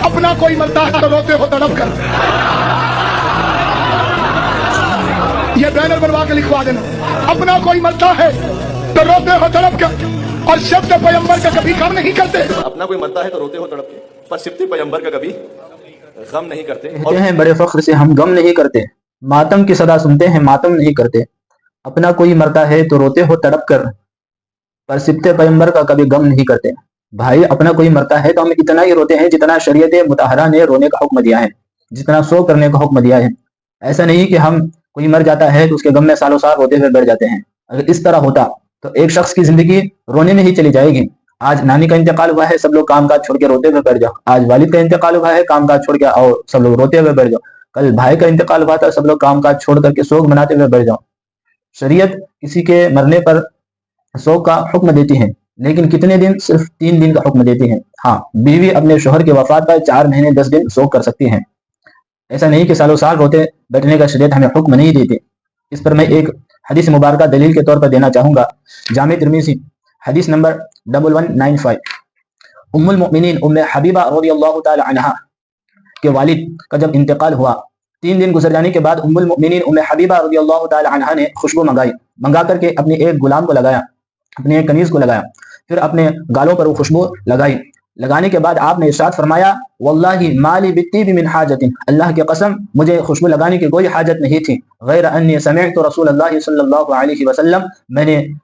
اپنا کوئی مرتا ہے تو روتے ہو تڑپ کر. یہ بینر بنوا کے لکھوا دینا. اپنا کوئی مرتا ہے تو روتے ہو تڑپ کر اور شبد پیغمبر کا کبھی غم نہیں کرتے. اپنا کوئی مرتا ہے تو روتے ہو تڑپ کے پر شبد پیغمبر کا کبھی غم نہیں کرتے. کہتے ہیں بڑے فخر سے ہم غم نہیں کرتے، ماتم کی صدا سنتے ہیں ماتم نہیں کرتے. اپنا کوئی مرتا ہے تو روتے ہو تڑپ کر پر سبت پیغمبر کا کبھی غم نہیں کرتے. بھائی اپنا کوئی مرتا ہے تو ہم اتنا ہی روتے ہیں جتنا شریعت مطہرہ نے رونے کا حکم دیا ہے، جتنا سو کرنے کا حکم دیا ہے. ایسا نہیں کہ ہم کوئی مر جاتا ہے تو اس کے غم میں سالوں سال روتے ہوئے بیٹھ جاتے ہیں. اگر اس طرح ہوتا تو ایک شخص کی زندگی رونے میں ہی چلی جائے گی. آج نانی کا انتقال ہوا ہے، سب لوگ کام کاج چھوڑ کے روتے ہوئے بیٹھ جاؤ. آج والد کا انتقال ہوا ہے، کام کاج چھوڑ کے اور سب لوگ روتے ہوئے بیٹھ جاؤ. کل بھائی کا انتقال ہوا تھا، سب لوگ کام کاج چھوڑ کر کے سوگ مناتے ہوئے بیٹھ جاؤ. شریعت کسی کے مرنے پر سوگ کا حکم دیتی ہے، لیکن کتنے دن؟ صرف 3 دن کا حکم دیتی ہے. ہاں، بیوی اپنے شوہر کے وفات پر 4 مہینے 10 دن سوگ کر سکتی ہیں. ایسا نہیں کہ سالوں سال روتے بیٹھنے کا شریعت ہمیں حکم نہیں دیتی. اس پر میں ایک حدیث مبارکہ دلیل کے طور پر دینا چاہوں گا. جامع ترمذی حدیث نمبر 1195. ام المؤمنین ام حبیبہ رضی اللہ تعالی عنہا کے والد کا جب انتقال ہوا، 3 دن گزر جانے کے بعد ام المؤمنین ام حبیبہ رضی اللہ تعالی عنہا نے خوشبو منگا کر کے اپنے ایک غلام کو لگایا، اپنے ایک کنیز کو لگایا، پھر اپنے گالوں پر وہ خوشبو لگائی. لگانے کے بعد آپ نے ارشاد فرمایا واللہ مالی بالطیب من حاجت، اللہ کی قسم مجھے خوشبو لگانے کی کوئی حاجت نہیں تھی، غیر انی سمعت رسول اللہ صلی اللہ علیہ وسلم،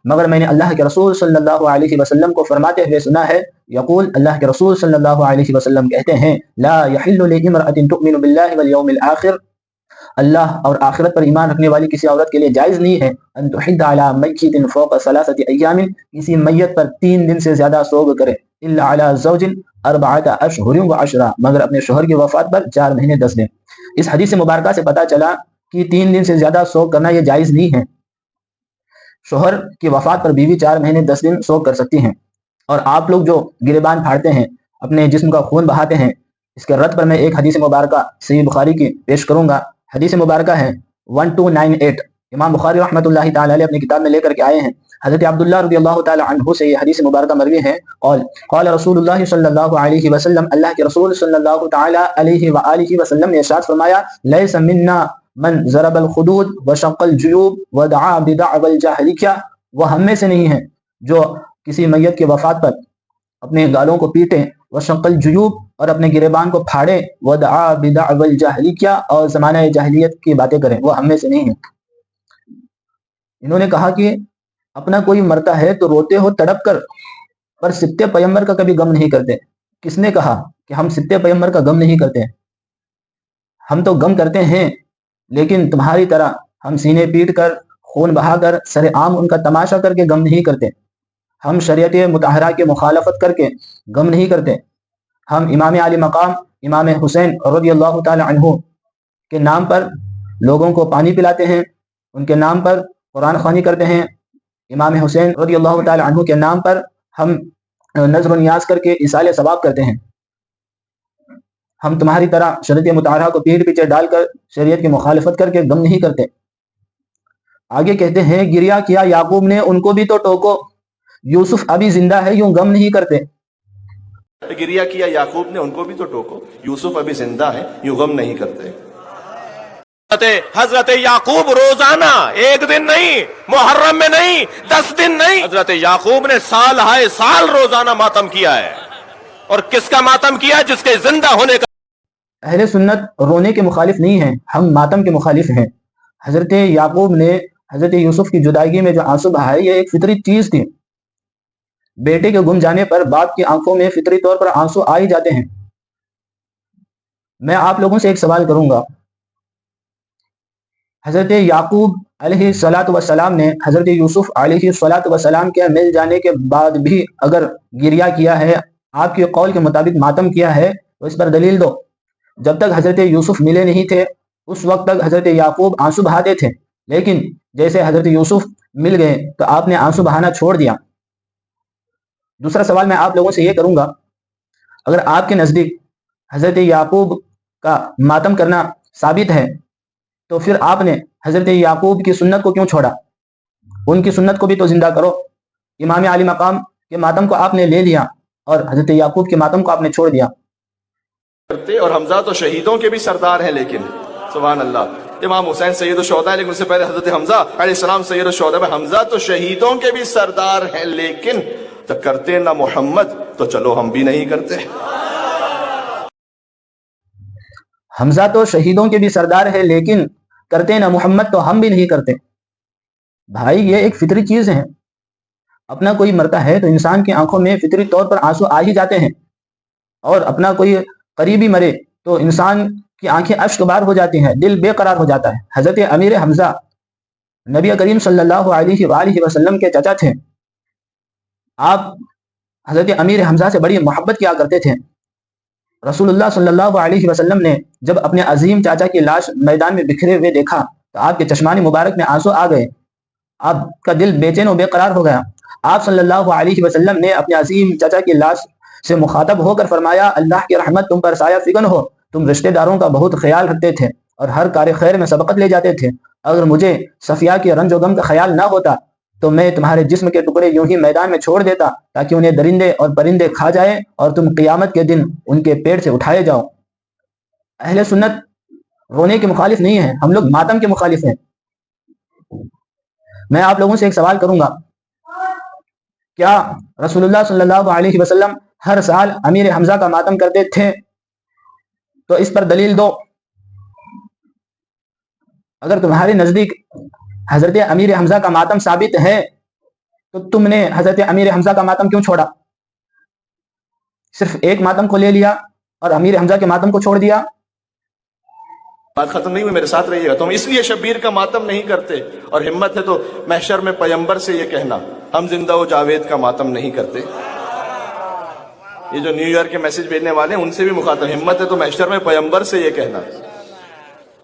مگر میں نے اللہ کے رسول صلی اللہ علیہ وسلم کو فرماتے ہوئے سنا ہے. یقول، اللہ کے رسول صلی اللہ علیہ وسلم کہتے ہیں لا یحل لامرأة تؤمن باللہ والیوم الآخر، اللہ اور آخرت پر ایمان رکھنے والی کسی عورت کے لیے جائز نہیں ہے ان تحد علی میت فوق 3 ایام، کسی میت پر 3 دن سے زیادہ سوگ کرے، الا علی زوج 4 اشہر و10، مگر اپنے شوہر کی وفات پر 4 مہینے 10 دن. اس حدیث مبارکہ سے پتہ چلا کہ 3 دن سے زیادہ سوگ کرنا یہ جائز نہیں ہے. شوہر کی وفات پر بیوی 4 مہینے 10 دن سوگ کر سکتی ہیں. اور آپ لوگ جو گریبان پھاڑتے ہیں، اپنے جسم کا خون بہاتے ہیں، اس کے رد پر میں ایک حدیث مبارکہ صحیح بخاری کی پیش کروں گا. حدیث مبارکہ ہے 1298، امام بخاری رحمۃ اللہ تعالی علیہ اپنی کتاب میں لے کر کے آئے ہیں. حضرت عبداللہ رضی اللہ تعالی عنہ سے یہ حدیث مبارکہ مروی ہے. اور قال رسول اللہ صلی اللہ علیہ وسلم، اللہ کے رسول صلی اللہ تعالی علیہ وآلہ وسلم نے ارشاد فرمایا لیس منا من ضرب الخدود وشق الجیوب ودعا بدعوى الجاہلیہ، وہ ہم میں سے نہیں ہے جو کسی میت کی وفات پر اپنے گالوں کو پیٹے، وشق الجیوب اور اپنے گریبان کو پھاڑے، ودعا بدعوى الجاہلیہ اور زمانہ جاہلیت کی باتیں کریں، وہ ہم میں سے نہیں ہیں. انہوں نے کہا کہ اپنا کوئی مرتا ہے تو روتے ہو تڑپ کر پر سبت پیغمبر کا کبھی غم نہیں کرتے. کس نے کہا کہ ہم سبت پیغمبر کا غم نہیں کرتے؟ ہم تو غم کرتے ہیں، لیکن تمہاری طرح ہم سینے پیٹ کر، خون بہا کر، سر عام ان کا تماشا کر کے غم نہیں کرتے. ہم شریعت مطہرہ کے مخالفت کر کے غم نہیں کرتے. ہم امام علی مقام امام حسین رضی اللہ تعالی عنہ کے نام پر لوگوں کو پانی پلاتے ہیں، ان کے نام پر قرآن خوانی کرتے ہیں. امام حسین رضی اللہ تعالی عنہ کے نام پر ہم نظر و نیاز کر کے ایصال ثواب کرتے ہیں. ہم تمہاری طرح شریعت مطہرہ کو پیٹھ پیچھے ڈال کر شریعت کی مخالفت کر کے غم نہیں کرتے. آگے کہتے ہیں گریہ کیا یعقوب نے، ان کو بھی تو ٹوکو، یوسف ابھی زندہ ہے یوں غم نہیں کرتے. گریہ کیا یعقوب نے، ان کو بھی تو ٹوکو، یوسف ابھی زندہ ہے یوں غم نہیں کرتے. حضرت یعقوب روزانہ، ایک دن نہیں، محرم میں نہیں، 10 دن نہیں، حضرت یعقوب نے سال ہائے سال روزانہ ماتم کیا ہے. اور کس کا ماتم کیا ہے؟ جس کے زندہ ہونے کا. اہل سنت رونے کے مخالف نہیں ہیں، ہم ماتم کے مخالف ہیں. حضرت یعقوب نے حضرت یوسف کی جدائیگی میں جو آنسو بہائے، یہ ایک فطری چیز تھی. بیٹے کے گم جانے پر باپ کی آنکھوں میں فطری طور پر آنسو آ ہی جاتے ہیں. میں آپ لوگوں سے ایک سوال کروں گا. حضرت یعقوب علیہ الصلاۃ والسلام نے حضرت یوسف علیہ الصلاۃ والسلام کے مل جانے کے بعد بھی اگر گریہ کیا ہے، آپ کے قول کے مطابق ماتم کیا ہے، تو اس پر دلیل دو. جب تک حضرت یوسف ملے نہیں تھے اس وقت تک حضرت یعقوب آنسو بہاتے تھے، لیکن جیسے حضرت یوسف مل گئے تو آپ نے آنسو بہانا چھوڑ دیا. دوسرا سوال میں آپ لوگوں سے یہ کروں گا، اگر آپ کے نزدیک حضرت یعقوب کا ماتم کرنا ثابت ہے تو پھر آپ نے حضرت یعقوب کی سنت کو کیوں چھوڑا؟ ان کی سنت کو بھی تو زندہ کرو. امام علی مقام کے ماتم کو آپ نے لے لیا اور حضرت یعقوب کے ماتم کو آپ نے چھوڑ دیا. کرتے اور حمزہ تو شہیدوں کے بھی سردار ہیں لیکن سبحان اللہ امام حسین سید الشہداء لیکن اس سے پہلے حضرت حمزہ علیہ السلام سید الشہداء حمزہ تو شہیدوں کے بھی سردار ہیں لیکن جب کرتے نہ محمد تو چلو ہم بھی نہیں کرتے. حمزہ تو شہیدوں کے بھی سردار ہے لیکن کرتے نہ محمد تو ہم بھی نہیں کرتے. بھائی یہ ایک فطری چیز ہے. اپنا کوئی مرتا ہے تو انسان کی آنکھوں میں فطری طور پر آنسو آ ہی جاتے ہیں اور اپنا کوئی قریبی مرے تو انسان کی آنکھیں اشک بار ہو جاتی ہیں, دل بے قرار ہو جاتا ہے. حضرت امیر حمزہ نبی کریم صلی اللہ علیہ وآلہ وسلم کے چچا تھے. آپ حضرت امیر حمزہ سے بڑی محبت کیا کرتے تھے. رسول اللہ صلی اللہ علیہ وسلم نے جب اپنے عظیم چاچا کی لاش میدان میں بکھرے ہوئے دیکھا تو آپ کے چشمان مبارک میں آنسو آ گئے. آپ کا دل بے چین و بے قرار ہو گیا. آپ صلی اللہ علیہ وسلم نے اپنے عظیم چاچا کی لاش سے مخاطب ہو کر فرمایا, اللہ کی رحمت تم پر سایہ فگن ہو. تم رشتہ داروں کا بہت خیال رکھتے تھے اور ہر کار خیر میں سبقت لے جاتے تھے. اگر مجھے صفیہ کے رنج و غم کا خیال نہ ہوتا تو میں تمہارے جسم کے ٹکڑے یوں ہی میدان میں چھوڑ دیتا تاکہ انہیں درندے اور پرندے کھا جائیں اور تم قیامت کے دن ان کے پیٹ سے اٹھائے جاؤ. اہل سنت رونے کے مخالف نہیں ہیں, ہم لوگ ماتم کے مخالف ہیں. میں آپ لوگوں سے ایک سوال کروں گا, کیا رسول اللہ صلی اللہ علیہ وسلم ہر سال امیر حمزہ کا ماتم کرتے تھے؟ تو اس پر دلیل دو. اگر تمہارے نزدیک حضرت امیر حمزہ کا ماتم ثابت ہے تو تم نے حضرت امیر حمزہ کا ماتم کیوں چھوڑا؟ صرف ایک ماتم کو لے لیا اور امیر حمزہ کے ماتم کو چھوڑ دیا. بات ختم نہیں ہوئی, میرے ساتھ رہیے گا. تم اس لیے شبیر کا ماتم نہیں کرتے اور ہمت ہے تو محشر میں پیمبر سے یہ کہنا ہم زندہ و جاوید کا ماتم نہیں کرتے. یہ جو نیو ایئر کے میسج بھیجنے والے ہیں ان سے بھی مخاطب, ہمت ہے تو محشر میں پیمبر سے یہ کہنا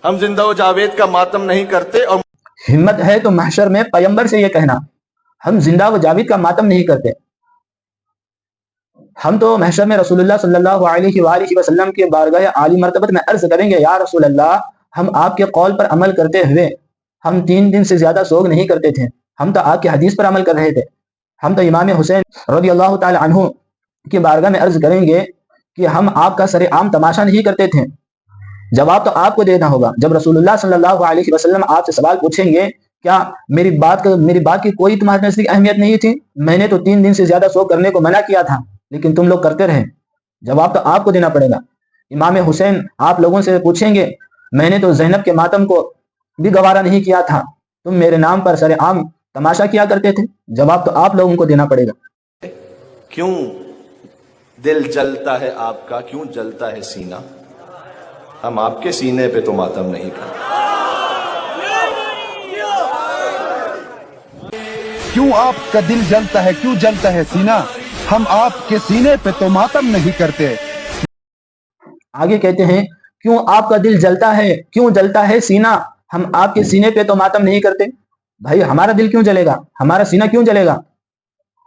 ہم زندہ و جاوید کا ماتم نہیں کرتے. اور ہمت ہے تو محشر میں پیمبر سے یہ کہنا ہم زندہ و جاوید کا ماتم نہیں کرتے. ہم تو محشر میں رسول اللہ صلی اللہ علیہ وآلہ وسلم کے بارگاہ عالی مرتبت میں عرض کریں گے, یا رسول اللہ ہم آپ کے قول پر عمل کرتے ہوئے ہم 3 دن سے زیادہ سوگ نہیں کرتے تھے, ہم تو آپ کی حدیث پر عمل کر رہے تھے. ہم تو امام حسین رضی اللہ تعالی عنہ کی بارگاہ میں عرض کریں گے کہ ہم آپ کا سر عام تماشا نہیں کرتے تھے. جواب تو آپ کو دینا ہوگا. جب رسول اللہ صلی اللہ علیہ وسلم آپ سے سوال پوچھیں گے کیا میری بات کی کوئی تمہارے نزدیک اہمیت نہیں تھی؟ میں نے تو 3 دن سے زیادہ سوگ کرنے کو منع کیا تھا لیکن تم لوگ کرتے رہے. جواب تو آپ کو دینا پڑے گا. امام حسین آپ لوگوں سے پوچھیں گے میں نے تو زینب کے ماتم کو بھی گوارا نہیں کیا تھا, تم میرے نام پر سر عام تماشا کیا کرتے تھے. جواب تو آپ لوگوں کو دینا پڑے گا. کیوں دل جلتا ہے آپ کا, کیوں جلتا ہے سینہ؟ ہم آپ کے سینے پہ تو ماتم نہیں کرتے. کیوں آپ کا دل جلتا ہے, کیوں جلتا ہے سینہ؟ ہم آپ کے سینے پہ تو ماتم نہیں کرتے. آگے کہتے ہیں کیوں آپ کا دل جلتا ہے, کیوں جلتا ہے سینہ, ہم آپ کے سینے پہ تو ماتم نہیں کرتے. بھائی ہمارا دل کیوں جلے گا, ہمارا سینہ کیوں جلے گا؟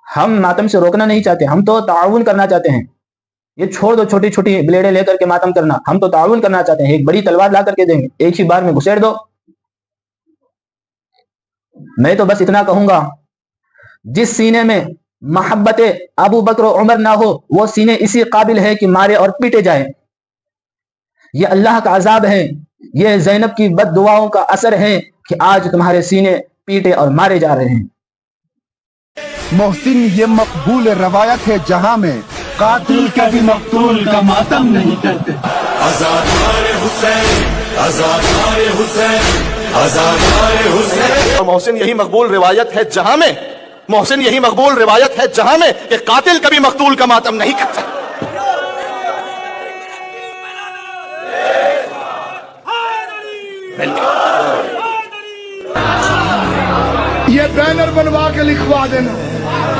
ہم ماتم سے روکنا نہیں چاہتے, ہم تو تعاون کرنا چاہتے ہیں. یہ چھوڑ دو چھوٹی چھوٹی بلیڈیں لے کر کے ماتم کرنا, ہم تو تعاون کرنا چاہتے ہیں. ایک بڑی تلوار لا کر کے دیں گے, ایک ہی بار میں گھسیڑ دو. میں تو بس اتنا کہوں گا, جس سینے میں محبت ابو بکر و عمر نہ ہو وہ سینے اسی قابل ہے کہ مارے اور پیٹے جائے. یہ اللہ کا عذاب ہے, یہ زینب کی بد دعاؤں کا اثر ہے کہ آج تمہارے سینے پیٹے اور مارے جا رہے ہیں. محسن یہ مقبول روایت ہے جہاں میں قاتل کبھی مقتول کا ماتم نہیں کرتے. اور محسن یہی مقبول روایت ہے جہاں میں, محسن یہی مقبول روایت ہے جہاں میں کہ قاتل کبھی مقتول کا ماتم نہیں کرتا. یہ بینر بنوا کے لکھوا دینا,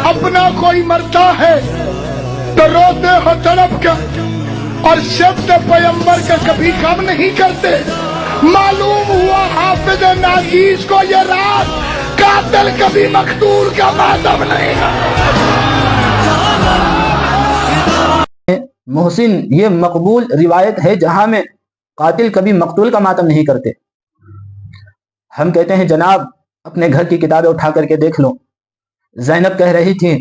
اپنا کوئی مرتا ہے تو روتے ہو تڑپ کر اور شبد پیمبر کا کبھی غم نہیں کرتے. معلوم ہوا حافظ ناچیز کو یہ رات قاتل کبھی مقتول کا ماتم نہیں ہے. محسن یہ مقبول روایت ہے جہاں میں قاتل کبھی مقتول کا ماتم نہیں کرتے. ہم کہتے ہیں جناب اپنے گھر کی کتابیں اٹھا کر کے دیکھ لو. زینب کہہ رہی تھی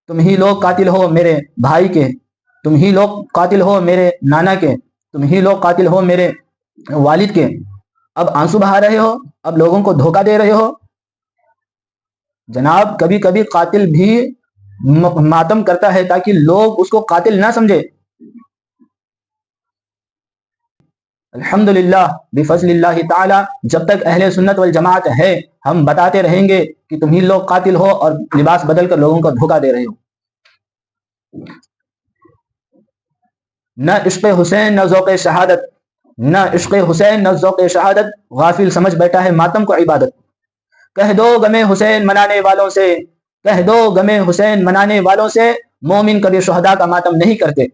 تم ہی لوگ قاتل ہو میرے بھائی کے, تم ہی لوگ قاتل ہو میرے نانا کے, تم ہی لوگ قاتل ہو میرے والد کے، اب آنسو بہا رہے ہو، اب لوگوں کو دھوکہ دے رہے ہو۔ جناب کبھی کبھی قاتل بھی ماتم کرتا ہے تاکہ لوگ اس کو قاتل نہ سمجھے۔ الحمدللہ بفضل اللہ تعالی جب تک اہل سنت والجماعت ہے ہم بتاتے رہیں گے کہ تم ہی لوگ قاتل ہو اور لباس بدل کر لوگوں کو دھوکہ دے رہے ہو۔ نہ عشق حسین نہ ذوق شہادت، نہ عشق حسین نہ ذوق شہادت، غافل سمجھ بیٹھا ہے ماتم کو عبادت۔ کہہ دو غم حسین منانے والوں سے، کہہ دو غم حسین منانے والوں سے، مومن کبھی شہداء کا ماتم نہیں کرتے۔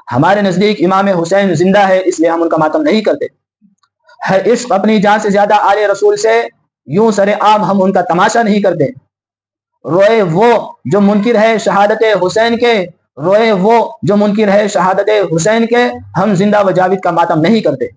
ہمارے نزدیک امام حسین زندہ ہے اس لیے ہم ان کا ماتم نہیں کرتے۔ ہے عشق اپنی جان سے زیادہ آل رسول سے، یوں سر عام ہم ان کا تماشا نہیں کرتے۔ روئے وہ جو منکر ہے شہادت حسین کے، روئے وہ جو منکر ہے شہادت حسین کے، ہم زندہ و جاوید کا ماتم نہیں کرتے۔